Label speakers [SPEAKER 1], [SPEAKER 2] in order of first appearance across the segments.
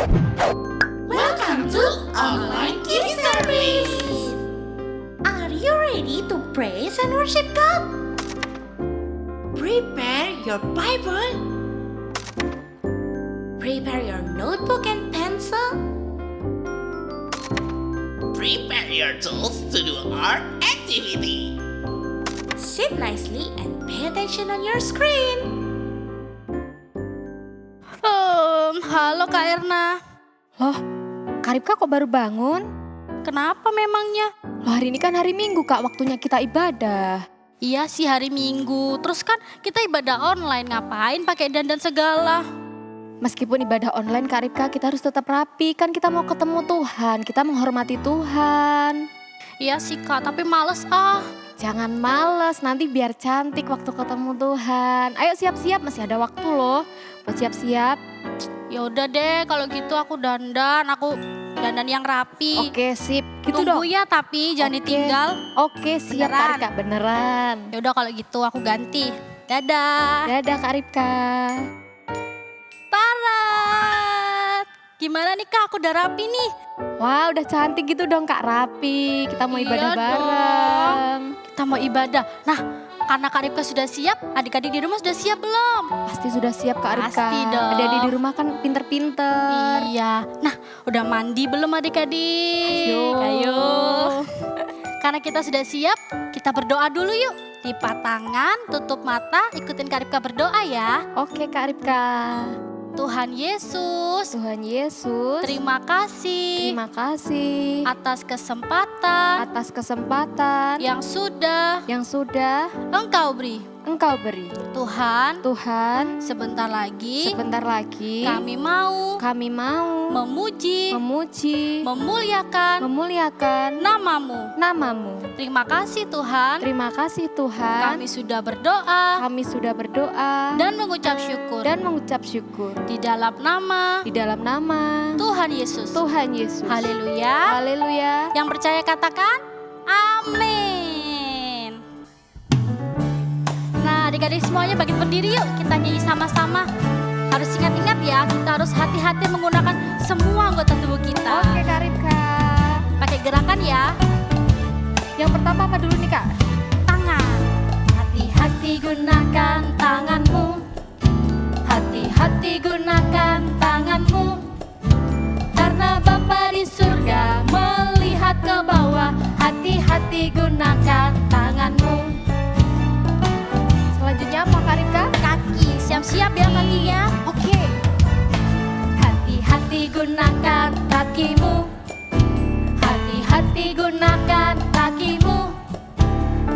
[SPEAKER 1] Welcome to Online Kids Service. Are you ready to praise and worship God? Prepare your Bible. Prepare your notebook and pencil.
[SPEAKER 2] Prepare your tools to do our activity.
[SPEAKER 1] Sit nicely and pay attention on your screen.
[SPEAKER 3] Halo Kak Erna.
[SPEAKER 4] Loh, Kak Ripka kok baru bangun?
[SPEAKER 3] Kenapa memangnya?
[SPEAKER 4] Loh, hari ini kan hari Minggu Kak, waktunya kita ibadah.
[SPEAKER 3] Iya sih hari Minggu, terus kan kita ibadah online, ngapain pakai dandan segala?
[SPEAKER 4] Meskipun ibadah online Kak Ripka, kita harus tetap rapi. Kan kita mau ketemu Tuhan, kita menghormati Tuhan.
[SPEAKER 3] Iya sih Kak, tapi males ah.
[SPEAKER 4] Jangan males, nanti biar cantik waktu ketemu Tuhan. Ayo siap-siap, masih ada waktu loh buat siap-siap.
[SPEAKER 3] Ya udah deh, kalau gitu aku dandan yang rapi.
[SPEAKER 4] Oke sip, gitu
[SPEAKER 3] Tunggu
[SPEAKER 4] dong.
[SPEAKER 3] ya tapi jangan
[SPEAKER 4] Oke.
[SPEAKER 3] ditinggal.
[SPEAKER 4] Oke siap
[SPEAKER 3] Beneran.
[SPEAKER 4] Kak Ripka, beneran.
[SPEAKER 3] Ya udah kalau gitu aku ganti. Dadah.
[SPEAKER 4] Dadah Kak Ripka.
[SPEAKER 3] Tarat. Gimana nih Kak, aku udah rapi nih.
[SPEAKER 4] Wah udah cantik gitu dong Kak, rapi. Kita mau
[SPEAKER 3] Iya
[SPEAKER 4] ibadah
[SPEAKER 3] dong.
[SPEAKER 4] bareng.
[SPEAKER 3] Kita mau ibadah. Nah, karena Kak Ripka sudah siap, adik-adik di rumah sudah siap belum?
[SPEAKER 4] Pasti sudah siap Kak Ripka.
[SPEAKER 3] Pasti dong.
[SPEAKER 4] Adik-adik di rumah kan pinter-pinter.
[SPEAKER 3] Iya. Nah, udah mandi belum adik-adik?
[SPEAKER 4] Ayo.
[SPEAKER 3] Karena kita sudah siap, kita berdoa dulu yuk. Lipat tangan, tutup mata, ikutin Kak Ripka berdoa ya.
[SPEAKER 4] Oke Kak Ripka.
[SPEAKER 3] Tuhan Yesus,
[SPEAKER 4] Tuhan Yesus,
[SPEAKER 3] terima kasih
[SPEAKER 4] terima kasih
[SPEAKER 3] atas kesempatan
[SPEAKER 4] atas kesempatan
[SPEAKER 3] yang sudah
[SPEAKER 4] sudah
[SPEAKER 3] Engkau beri.
[SPEAKER 4] Engkau beri.
[SPEAKER 3] Tuhan,
[SPEAKER 4] Tuhan,
[SPEAKER 3] sebentar lagi
[SPEAKER 4] sebentar lagi
[SPEAKER 3] kami mau
[SPEAKER 4] memuji,
[SPEAKER 3] memuliakan namamu.
[SPEAKER 4] namamu.
[SPEAKER 3] Terima kasih Tuhan,
[SPEAKER 4] Terima kasih Tuhan.
[SPEAKER 3] kami sudah berdoa
[SPEAKER 4] Kami sudah berdoa
[SPEAKER 3] dan mengucap syukur
[SPEAKER 4] dan mengucap syukur
[SPEAKER 3] di dalam nama
[SPEAKER 4] di dalam nama
[SPEAKER 3] Tuhan Yesus.
[SPEAKER 4] Tuhan Yesus.
[SPEAKER 3] Haleluya.
[SPEAKER 4] Haleluya.
[SPEAKER 3] Yang percaya katakan amin. Nah adik-adik semuanya bangkit berdiri yuk, kita nyanyi sama-sama. Harus ingat-ingat ya, kita harus hati-hati menggunakan semua anggota tubuh kita.
[SPEAKER 4] Oke Kak Ripka.
[SPEAKER 3] Pakai gerakan ya.
[SPEAKER 4] Yang pertama apa dulu nih Kak?
[SPEAKER 3] Tangan. Hati-hati gunakan tanganmu. Hati-hati gunakan tanganmu. Karena Bapa di surga melihat ke bawah. Hati-hati gunakan tanganmu.
[SPEAKER 4] Selanjutnya apa Kak Ripka?
[SPEAKER 3] Kaki, siap-siap ya kakinya.
[SPEAKER 4] Oke.
[SPEAKER 3] Hati-hati gunakan kakimu. Hati-hati gunakan kakimu.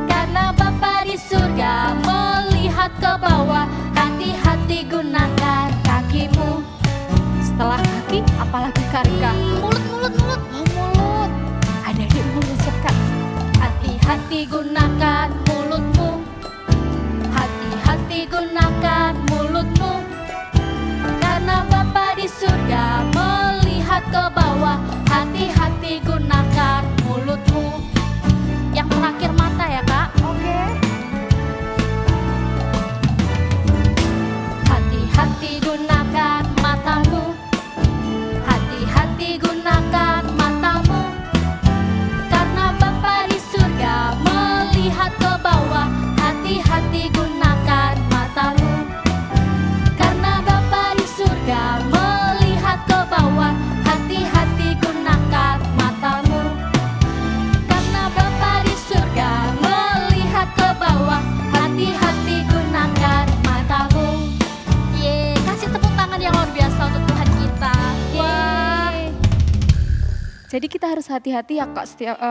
[SPEAKER 3] Karena Bapa di surga melihat ke bawah. Hati-hati gunakan kakimu.
[SPEAKER 4] Setelah kaki, apalagi Kak Ripka?
[SPEAKER 3] Mulut.
[SPEAKER 4] Oh mulut. Ada di mulut siap Kak.
[SPEAKER 3] Hati-hati gunakan mulutmu. Hati-hati gunakan mulutmu. Karena Bapa di surga melihat ke bawah. Hati-hati gunakan mulutmu. Yang terakhir mata ya Kak.
[SPEAKER 4] Oke.
[SPEAKER 3] Hati-hati gunakan matamu. Hati-hati gunakan matamu. Karena Bapa di surga melihat ke bawah. Hati-hati gunakan matamu. Karena Bapa di surga melihat ke bawah. Hati-hati gunakan matamu. Karena Bapa di surga melihat ke bawah. Hati-hati gunakan matamu. Kasih tepuk tangan yang luar biasa untuk Tuhan kita. Wah.
[SPEAKER 4] Jadi kita harus hati-hati ya Kak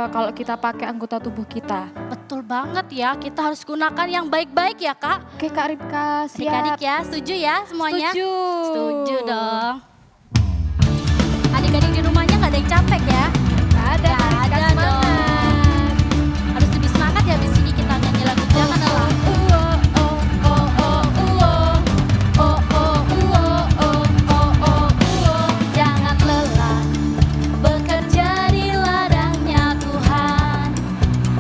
[SPEAKER 4] kalau kita pakai anggota tubuh kita.
[SPEAKER 3] Betul banget ya, kita harus gunakan yang baik-baik ya Kak.
[SPEAKER 4] Oke Kak Ripka, siap.
[SPEAKER 3] Adik-adik ya, setuju ya semuanya?
[SPEAKER 4] Setuju.
[SPEAKER 3] Setuju dong. Adik-adik di rumahnya gak ada yang capek ya?
[SPEAKER 4] Ada
[SPEAKER 3] Gak
[SPEAKER 4] Kak Ripka,
[SPEAKER 3] ada
[SPEAKER 4] semangat.
[SPEAKER 3] dong. Harus lebih semangat ya abis ini kita nyanyi lagu Jangan Lelah. Jangan lelah bekerja di ladangnya Tuhan.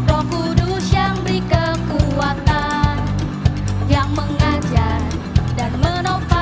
[SPEAKER 3] Roh Kudus yang beri kekuatan, yang mengajar dan menopang.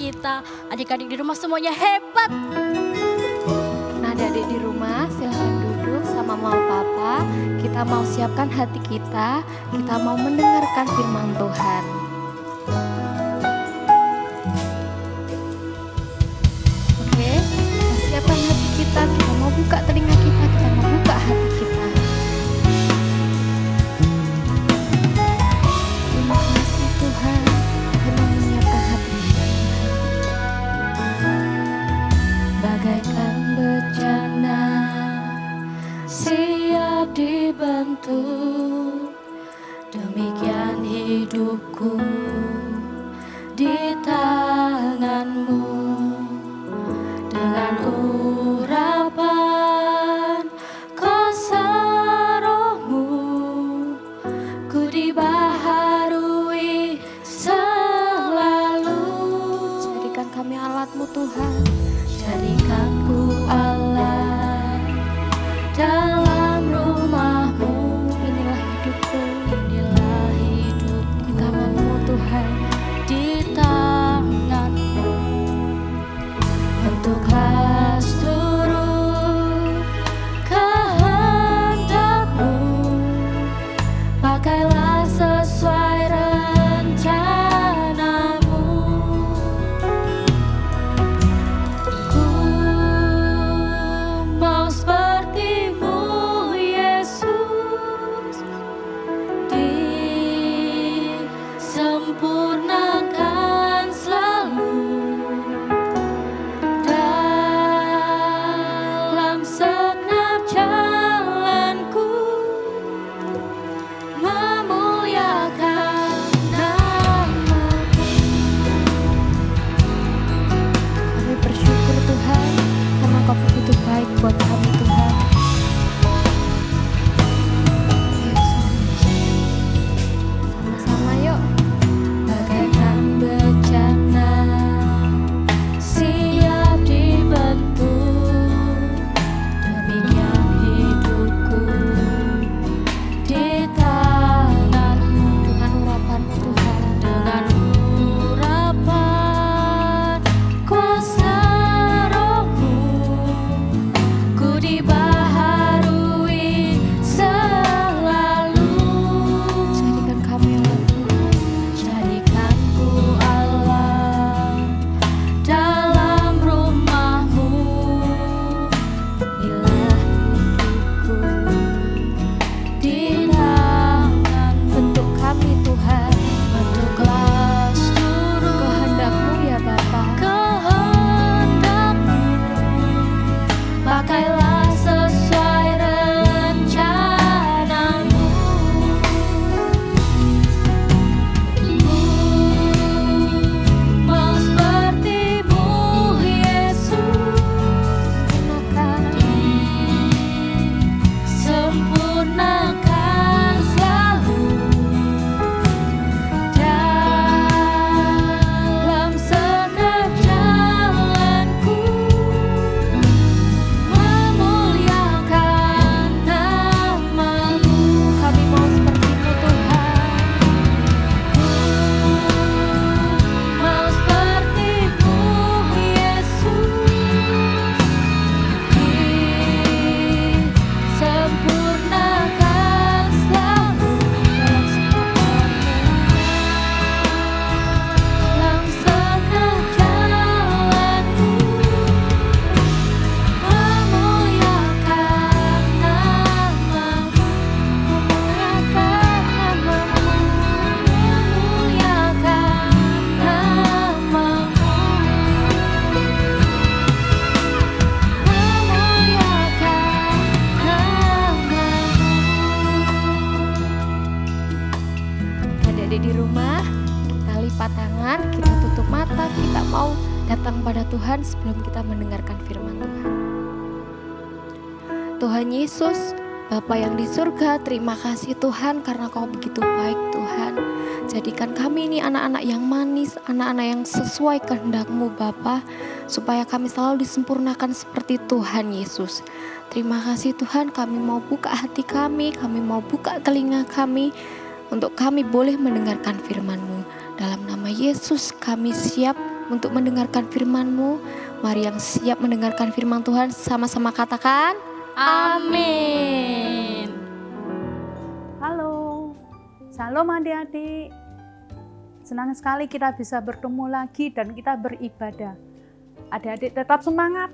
[SPEAKER 3] kita. Adik-adik di rumah semuanya hebat.
[SPEAKER 4] Nah, adik-adik di rumah silahkan duduk sama mama papa. Kita mau siapkan hati kita mau mendengarkan firman Tuhan. Oke, kita siapkan hati kita mau buka telinga kita mau buka hati kita. Terima kasih Tuhan, kita mau menyiapkan hati kita. Bagaikan bencana siap dibentuk, demikian hidupku di tanganmu. Dengan urapan kuasa rohmu, ku dibaharui selalu. Jadikan kami alatmu Tuhan, jadikan ku alat dalam rumahmu. Inilah hidupku, inilah hidupku di tanganmu Tuhan, di tanganmu. Bentuklah seluruh kehendakmu, pakailah sesuai rencanamu. Ku mau sepertimu Yesus, disempurnakan selalu dalam segenap jalanku, memuliakan nama-Mu. Kami bersyukur Tuhan, karena Kau begitu baik buat kami Tuhan. Sama-sama yuk. Bagaikan bencana siap dibentuk, demikian hidupku di tanganmu. Dengan urapan-Mu Tuhan, dengan urapan kuasa rohmu, ku dibaharui selalu. Jadikan kami alatmu, jadikan ku alat dalam rumahmu. Inilah hidupku di tangan. Bentuk kami Tuhan, bentuklah seluruh kehendak-Mu ya Bapa. Kehendak-Mu, pakailah sesuai rencanamu. Ku mau sepertimu Yesus, sempurnakan selalu dalam segenap jalanku, memuliakan nama-Mu. Kami mau seperti-Mu Tuhan, mau seperti-Mu Yesus, disempurnakan selalu dalam segenap jalanku, memuliakan nama-Mu, memuliakan nama-Mu, memuliakan nama-Mu, Adik-adik di rumah, kita lipat tangan, kita tutup mata, kita mau datang pada Tuhan sebelum kita mendengarkan firman Tuhan. Tuhan Yesus, Bapa yang di surga, terima kasih Tuhan karena Kau begitu baik Tuhan. Jadikan kami ini anak-anak yang manis, anak-anak yang sesuai kehendak-Mu Bapa, supaya kami selalu disempurnakan seperti Tuhan Yesus. Terima kasih Tuhan, kami mau buka hati kami mau buka telinga kami, untuk kami boleh mendengarkan firman-Mu. Dalam nama Yesus kami siap untuk mendengarkan firman-Mu. Mari yang siap mendengarkan firman Tuhan sama-sama katakan,
[SPEAKER 3] Amin.
[SPEAKER 5] Halo, Shalom adik-adik. Senang sekali kita bisa bertemu lagi dan kita beribadah. Adik-adik tetap semangat,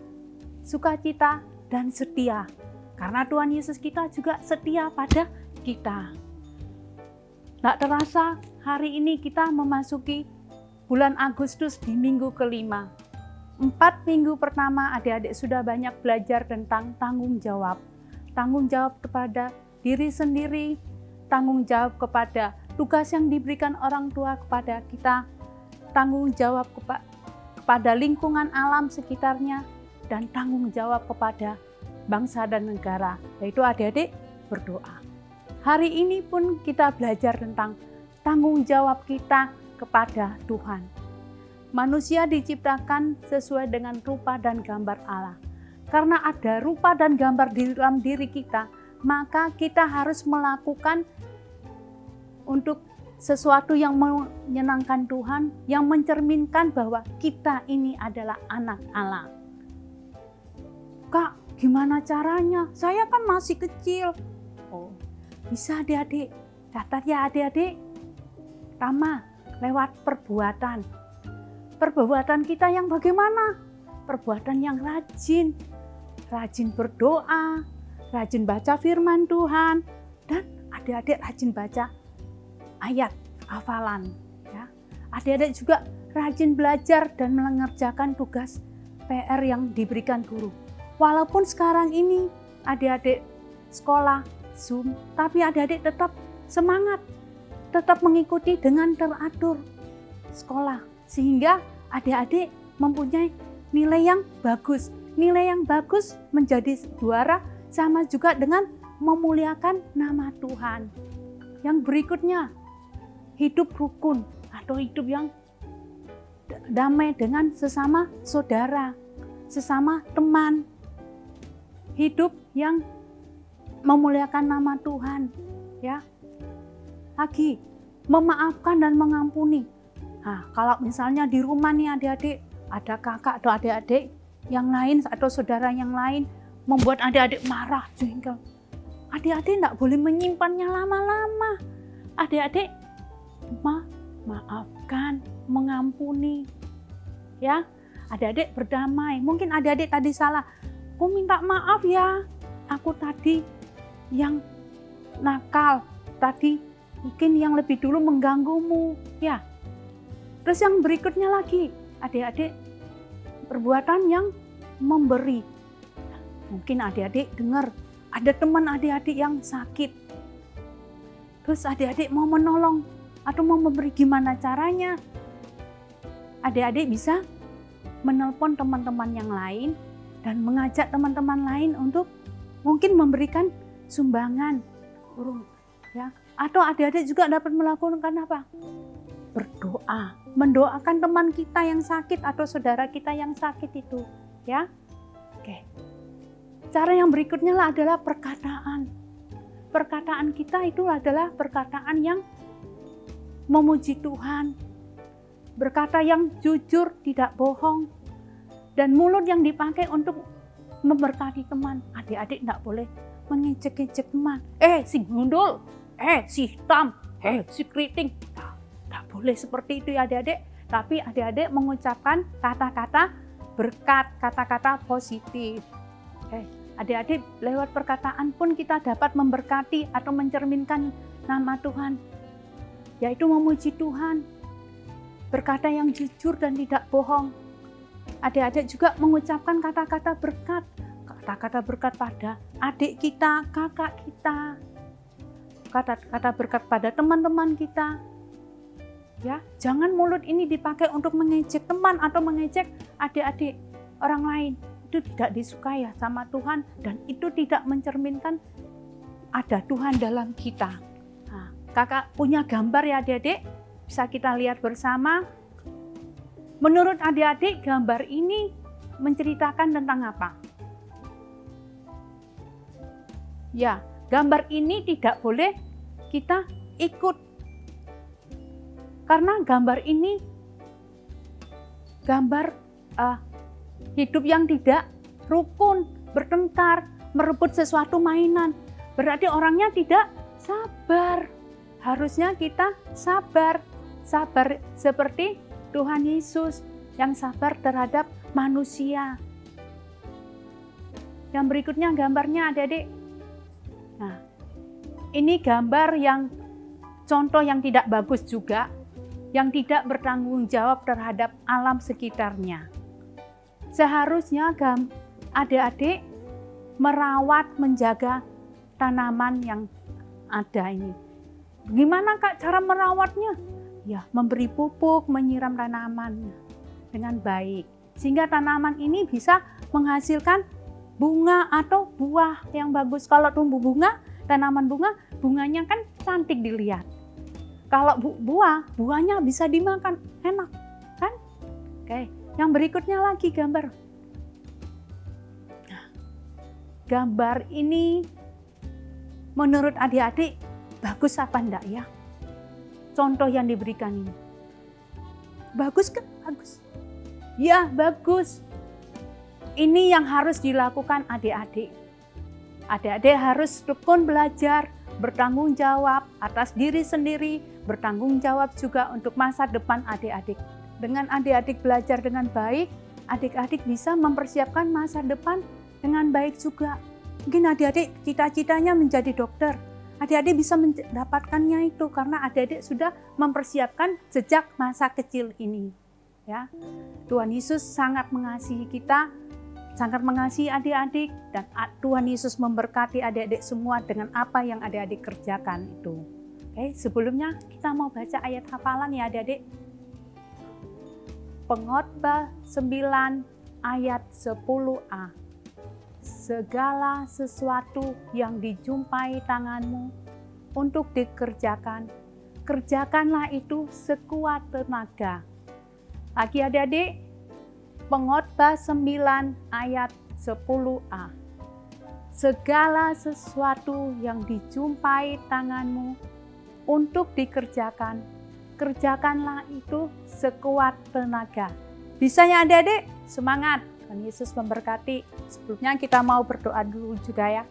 [SPEAKER 5] sukacita, dan setia. Karena Tuhan Yesus kita juga setia pada kita. Tak terasa hari ini kita memasuki bulan Agustus di minggu kelima. 4 minggu pertama adik-adik sudah banyak belajar tentang tanggung jawab. Tanggung jawab kepada diri sendiri, tanggung jawab kepada tugas yang diberikan orang tua kepada kita, tanggung jawab kepada lingkungan alam sekitarnya, dan tanggung jawab kepada bangsa dan negara, yaitu adik-adik berdoa. Hari ini pun kita belajar tentang tanggung jawab kita kepada Tuhan. Manusia diciptakan sesuai dengan rupa dan gambar Allah. Karena ada rupa dan gambar di dalam diri kita, maka kita harus melakukan untuk sesuatu yang menyenangkan Tuhan, yang mencerminkan bahwa kita ini adalah anak Allah. Kak, gimana caranya? Saya kan masih kecil. Oh, bisa adik-adik. Catat ya adik-adik. Pertama, lewat perbuatan. Perbuatan kita yang bagaimana? Perbuatan yang rajin. Rajin berdoa, rajin baca firman Tuhan, dan adik-adik rajin baca ayat hafalan, ya. Adik-adik juga rajin belajar dan mengerjakan tugas PR yang diberikan guru. Walaupun sekarang ini adik-adik sekolah Zoom, tapi adik-adik tetap semangat, tetap mengikuti dengan teratur sekolah, sehingga adik-adik mempunyai nilai yang bagus. Nilai yang bagus menjadi juara sama juga dengan memuliakan nama Tuhan. Yang berikutnya, hidup rukun atau hidup yang damai dengan sesama saudara, sesama teman. Hidup yang memuliakan nama Tuhan, ya. Lagi, memaafkan dan mengampuni. Nah, kalau misalnya di rumah nih adik-adik, ada kakak atau adik-adik yang lain atau saudara yang lain membuat adik-adik marah, jengkel. Adik-adik tidak boleh menyimpannya lama-lama. Adik-adik maafkan, mengampuni, ya. Adik-adik berdamai. Mungkin adik-adik tadi salah. Aku minta maaf ya, aku tadi yang nakal, tadi mungkin yang lebih dulu mengganggumu, ya. Terus yang berikutnya lagi, adik-adik perbuatan yang memberi. Mungkin adik-adik dengar ada teman adik-adik yang sakit. Terus adik-adik mau menolong atau mau memberi, gimana caranya? Adik-adik bisa menelpon teman-teman yang lain dan mengajak teman-teman lain untuk mungkin memberikan sumbangan, ya. Atau adik-adik juga dapat melakukan apa? Berdoa, mendoakan teman kita yang sakit atau saudara kita yang sakit itu, ya. Oke. Cara yang berikutnya adalah perkataan. Perkataan kita itu adalah perkataan yang memuji Tuhan, berkata yang jujur, tidak bohong, dan mulut yang dipakai untuk memberkati teman. Adik-adik tidak boleh mengejek-ejek teman. Si gundul, si hitam, si keriting. Tidak boleh seperti itu ya adik-adik. Tapi adik-adik mengucapkan kata-kata berkat, kata-kata positif. Adik-adik lewat perkataan pun kita dapat memberkati atau mencerminkan nama Tuhan, yaitu memuji Tuhan, berkata yang jujur dan tidak bohong. Adik-adik juga mengucapkan kata-kata berkat, kata-kata berkat pada adik kita, kakak kita, kata-kata berkat pada teman-teman kita. Ya, jangan mulut ini dipakai untuk mengejek teman atau mengejek adik-adik orang lain. Itu tidak disukai ya sama Tuhan, dan itu tidak mencerminkan ada Tuhan dalam kita. Nah, kakak punya gambar ya adik-adik, bisa kita lihat bersama. Menurut adik-adik, gambar ini menceritakan tentang apa? Ya, gambar ini tidak boleh kita ikut. Karena gambar ini gambar hidup yang tidak rukun, bertengkar, merebut sesuatu mainan. Berarti orangnya tidak sabar. Harusnya kita sabar. Sabar seperti Tuhan Yesus yang sabar terhadap manusia. Yang berikutnya gambarnya adik-adik. Nah, ini gambar yang contoh yang tidak bagus juga, yang tidak bertanggung jawab terhadap alam sekitarnya. Seharusnya adik-adik merawat, menjaga tanaman yang ada ini. Gimana Kak cara merawatnya? Ya, memberi pupuk, menyiram tanaman dengan baik. Sehingga tanaman ini bisa menghasilkan bunga atau buah yang bagus. Kalau tumbuh bunga, tanaman bunga, bunganya kan cantik dilihat. Kalau buahnya bisa dimakan, enak kan? Oke, yang berikutnya lagi gambar. Nah, gambar ini menurut adik-adik bagus apa enggak ya? Contoh yang diberikan ini. Bagus kan? Bagus. Ya, bagus. Ini yang harus dilakukan adik-adik. Adik-adik harus tekun belajar, bertanggung jawab atas diri sendiri, bertanggung jawab juga untuk masa depan adik-adik. Dengan adik-adik belajar dengan baik, adik-adik bisa mempersiapkan masa depan dengan baik juga. Mungkin adik-adik cita-citanya menjadi dokter. Adik-adik bisa mendapatkannya itu karena adik-adik sudah mempersiapkan sejak masa kecil ini. Ya, Tuhan Yesus sangat mengasihi kita, sangat mengasihi adik-adik, dan Tuhan Yesus memberkati adik-adik semua dengan apa yang adik-adik kerjakan itu. Oke, sebelumnya kita mau baca ayat hafalan ya adik-adik. Pengkhotbah 9 ayat 10a. Segala sesuatu yang dijumpai tanganmu untuk dikerjakan, kerjakanlah itu sekuat tenaga. Lagi adik-adik, Pengkhotbah 9 ayat 10a. Segala sesuatu yang dijumpai tanganmu untuk dikerjakan, kerjakanlah itu sekuat tenaga. Bisa ya adik-adik? Semangat! Tuhan Yesus memberkati. Sebelumnya kita mau berdoa dulu juga ya.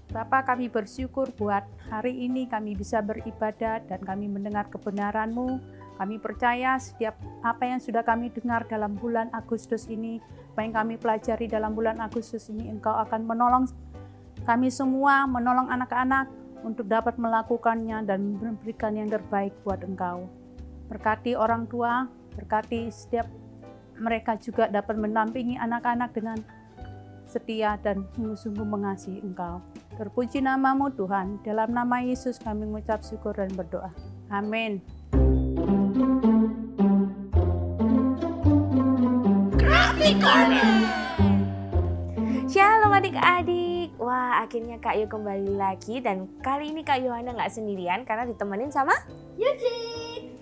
[SPEAKER 5] Bapa, kami bersyukur buat hari ini kami bisa beribadah dan kami mendengar kebenaran-Mu. Kami percaya setiap apa yang sudah kami dengar dalam bulan Agustus ini, apa yang kami pelajari dalam bulan Agustus ini, Engkau akan menolong kami semua, menolong anak-anak untuk dapat melakukannya dan memberikan yang terbaik buat Engkau. Berkati orang tua, berkati setiap mereka juga dapat mendampingi anak-anak dengan setia dan sungguh-sungguh mengasihi Engkau. Terpuji nama-Mu Tuhan, dalam nama Yesus kami mengucap syukur dan berdoa. Amin.
[SPEAKER 2] Crafty Corner.
[SPEAKER 6] Shalom adik-adik. Wah, akhirnya Kak Yu kembali lagi, dan kali ini Kak Yohana nggak sendirian karena ditemenin sama
[SPEAKER 7] Eugene.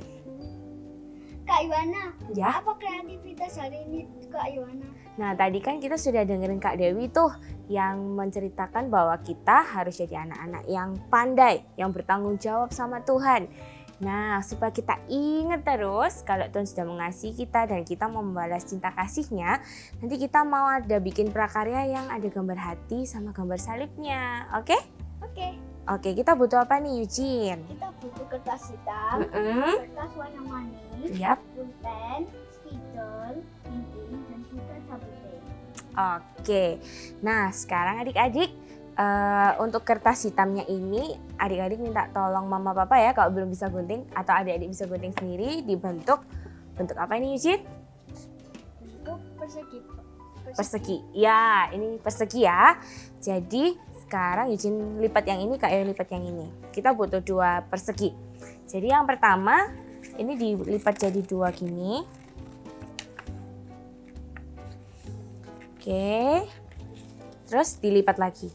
[SPEAKER 7] Kak Iwana,
[SPEAKER 6] ya.
[SPEAKER 7] apa kreativitas hari ini Kak Iwana?
[SPEAKER 6] Nah, tadi kan kita sudah dengerin Kak Dewi tuh yang menceritakan bahwa kita harus jadi anak-anak yang pandai, yang bertanggung jawab sama Tuhan. Nah, supaya kita ingat terus kalau Tuhan sudah mengasihi kita dan kita mau membalas cinta kasih-Nya, nanti kita mau ada bikin prakarya yang ada gambar hati sama gambar salibnya. Oke? Oke, kita butuh apa nih, Eugene?
[SPEAKER 7] Kita butuh kertas hitam,
[SPEAKER 6] Mm-mm.
[SPEAKER 7] kertas warna manis,
[SPEAKER 6] Yap.
[SPEAKER 7] pulpen, spidol, gunting, dan juga sabun.
[SPEAKER 6] Oke, nah sekarang adik-adik untuk kertas hitamnya ini adik-adik minta tolong mama papa ya kalau belum bisa gunting, atau adik-adik bisa gunting sendiri dibentuk bentuk apa ini Eugene?
[SPEAKER 7] Bentuk persegi.
[SPEAKER 6] Persegi. Ya, ini persegi ya. Jadi sekarang Eugene lipat yang ini, Kak Yo lipat yang ini. Kita butuh 2 persegi. Jadi yang pertama ini dilipat jadi 2 gini. Oke. Terus dilipat lagi.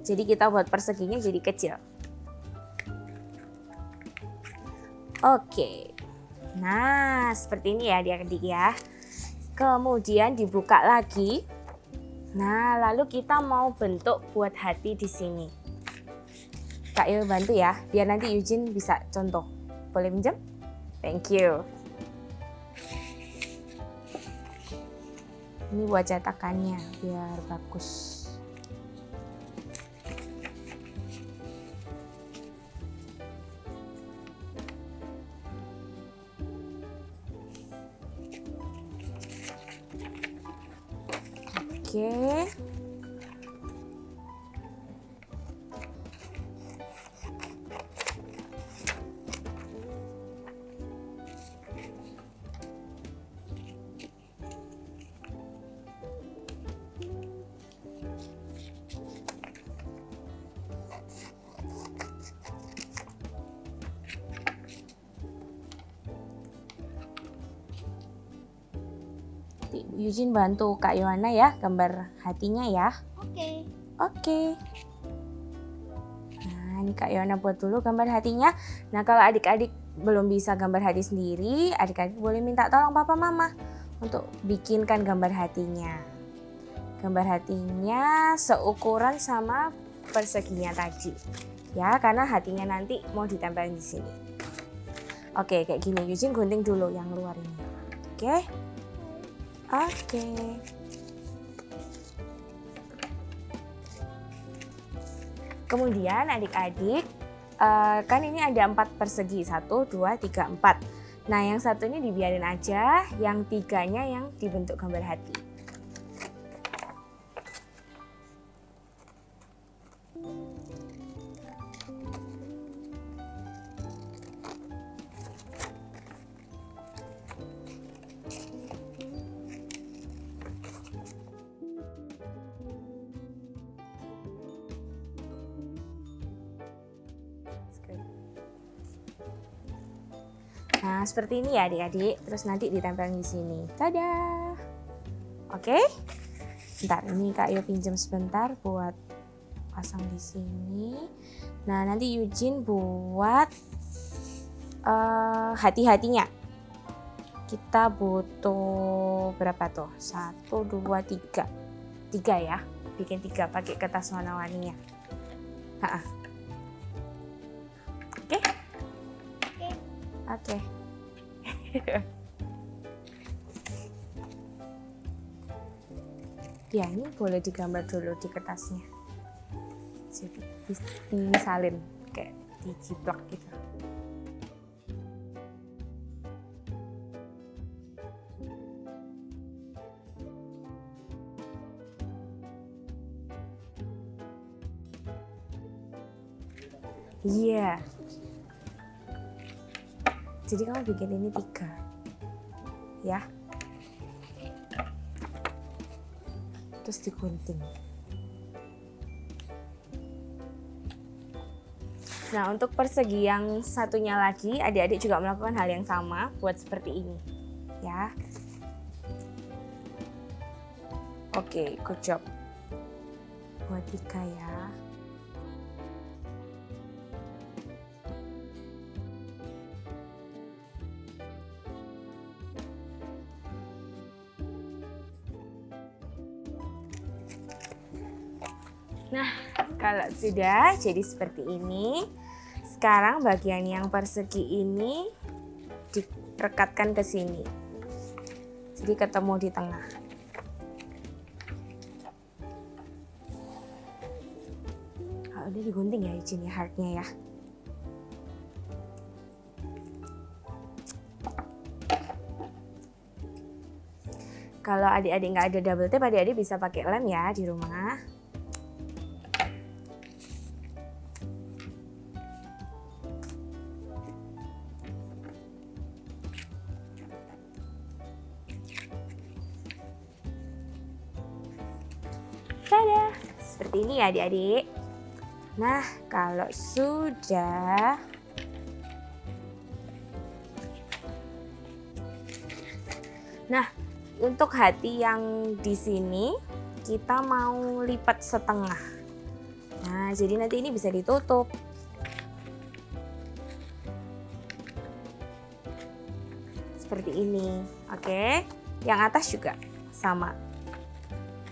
[SPEAKER 6] Jadi kita buat perseginya jadi kecil. Oke. Nah, seperti ini ya adik-adik ya. Kemudian dibuka lagi. Nah, lalu kita mau bentuk buat hati di sini. Kak Yo bantu ya, biar nanti Eugene bisa contoh. Boleh minjem? Thank you. Ini buat cetakannya biar bagus. Oke. Eugene bantu Kak Yohana ya gambar hatinya ya.
[SPEAKER 7] Oke.
[SPEAKER 6] Oke. Nah, ini Kak Yohana buat dulu gambar hatinya. Nah, kalau adik-adik belum bisa gambar hati sendiri, adik-adik boleh minta tolong papa mama untuk bikinkan gambar hatinya. Gambar hatinya seukuran sama perseginya tadi. Ya, karena hatinya nanti mau ditempelin di sini. Oke, kayak gini. Eugene gunting dulu yang luar ini. Oke. Oke. Kemudian adik-adik, kan ini ada 4 persegi, 1, 2, 3, 4. Nah yang satu ini dibiarin aja, yang 3-nya yang dibentuk gambar hati. Nah, seperti ini ya adik-adik. Terus nanti ditempelin di sini. Tada! Oke? Bentar, ini Kak Yo pinjam sebentar buat pasang di sini. Nah, nanti Eugene buat hati-hatinya. Kita butuh berapa tuh? 1, 2, 3. 3 ya. Bikin 3 pakai kertas warna-warninya. Oke? Oke. Ya, ini boleh digambar dulu di kertasnya. Jadi disalin kayak dijiplak gitu. Iya. Jadi kamu bikin ini 3. Ya. Terus digunting. Nah, untuk persegi yang satunya lagi, adik-adik juga melakukan hal yang sama buat seperti ini. Ya. Oke, good job. Buat 3 ya. Nah, kalau sudah jadi seperti ini, sekarang bagian yang persegi ini direkatkan ke sini. Jadi ketemu di tengah. Kalau udah digunting ya izin ya heartnya ya. Kalau adik-adik nggak ada double tape, adik-adik bisa pakai lem ya di rumah. Tada! Seperti ini ya adik-adik. Nah, kalau sudah untuk hati yang di sini kita mau lipat setengah. Nah, jadi nanti ini bisa ditutup. Seperti ini. Oke. Yang atas juga sama.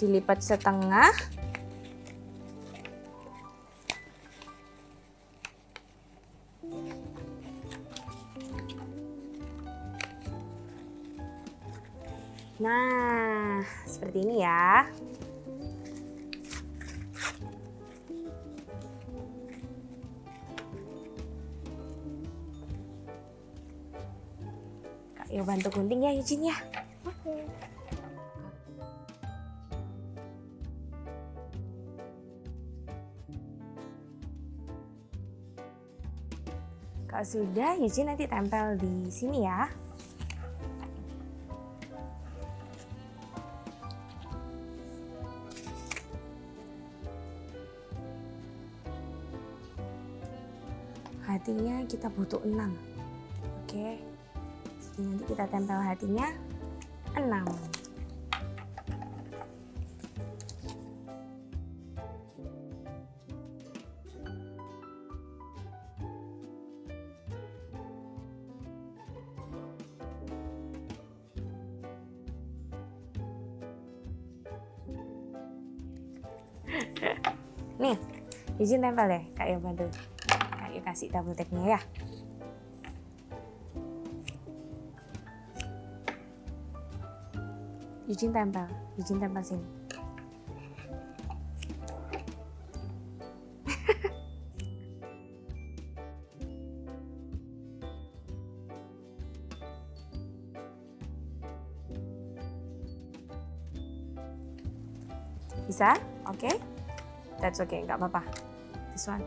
[SPEAKER 6] Dilipat setengah. Nah, seperti ini ya. Kak Yo bantu gunting ya Eugene ya. Kalau sudah, Eugene nanti tempel di sini ya. Hatinya kita butuh 6. Oke. Jadi nanti kita tempel hatinya 6. Nih, izin tempel deh, Kak Yo bantu. Kak Yo kasih double tape-nya ya. Izin tempel sini. Bisa? Oke? That's okay, nggak apa-apa. This one.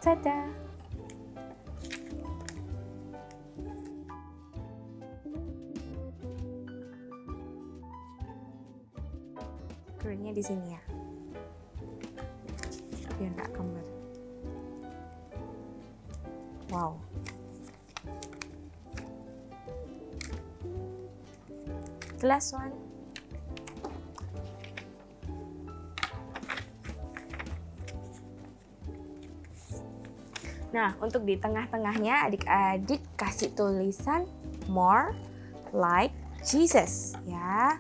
[SPEAKER 6] Tada! Keringnya di sini ya. Biar nggak kembar. Wow. The last one. Nah, untuk di tengah-tengahnya adik-adik kasih tulisan more like Jesus ya.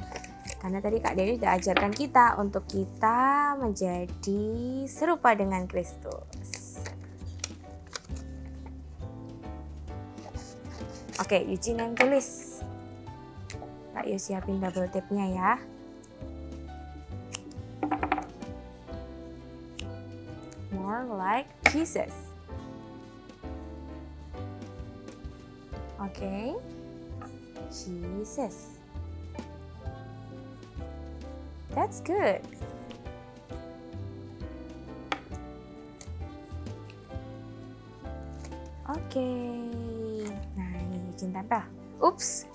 [SPEAKER 6] Karena tadi Kak Dewi udah ajarkan kita untuk kita menjadi serupa dengan Kristus. Oke, Eugene yang tulis. Kak Yo siapin double tape-nya ya. More like Jesus. Oke. Jesus. That's good. Oke. Nah, ini Eugene tempel. Ups.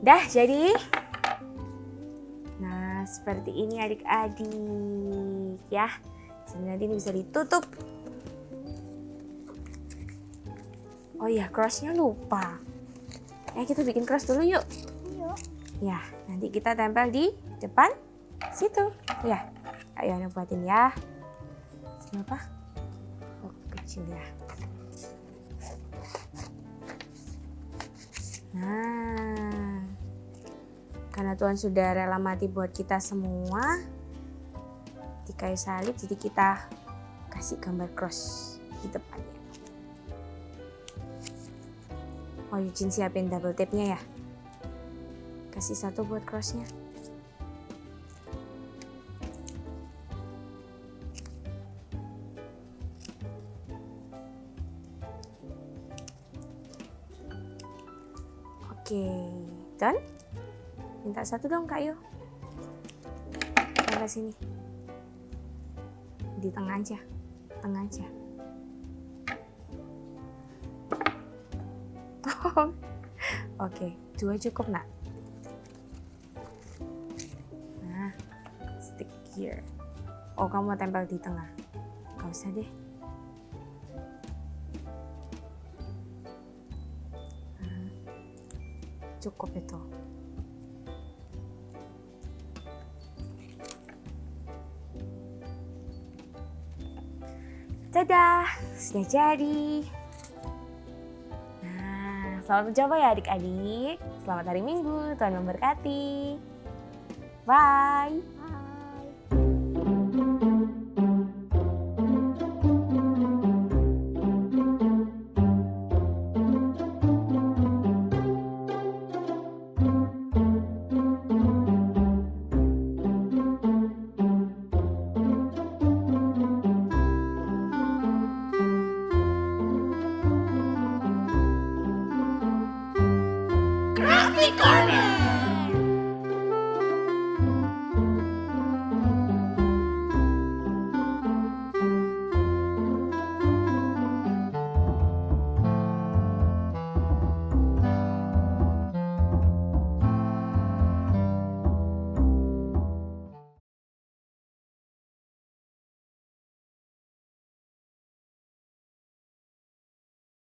[SPEAKER 6] Dah jadi. Nah, seperti ini adik-adik ya. Jadi nanti ini bisa ditutup. Oh iya, cross-nya lupa. Kita bikin cross dulu yuk.
[SPEAKER 7] Yuk.
[SPEAKER 6] Ya, nanti kita tempel di depan situ. Ya, ayo Ana buatin ya. Kenapa? Oh, kecil ya. Nah, karena Tuhan sudah rela mati buat kita semua di kayu salib, jadi kita kasih gambar cross di depannya. Oh, Eugene siapin double tape-nya ya. Kasih satu buat cross-nya. Oke, done? Minta satu dong Kak Yo. Sampai sini. Di tengah aja. Tengah aja. Oke, 2 cukup nak. Nah, stick here. Oh, kamu mau tempel di tengah? Gak usah deh. Nah, cukup itu. Dadah, sudah jadi. Selamat mencoba ya adik-adik. Selamat hari Minggu, Tuhan memberkati. Bye.
[SPEAKER 2] Crafty Corner.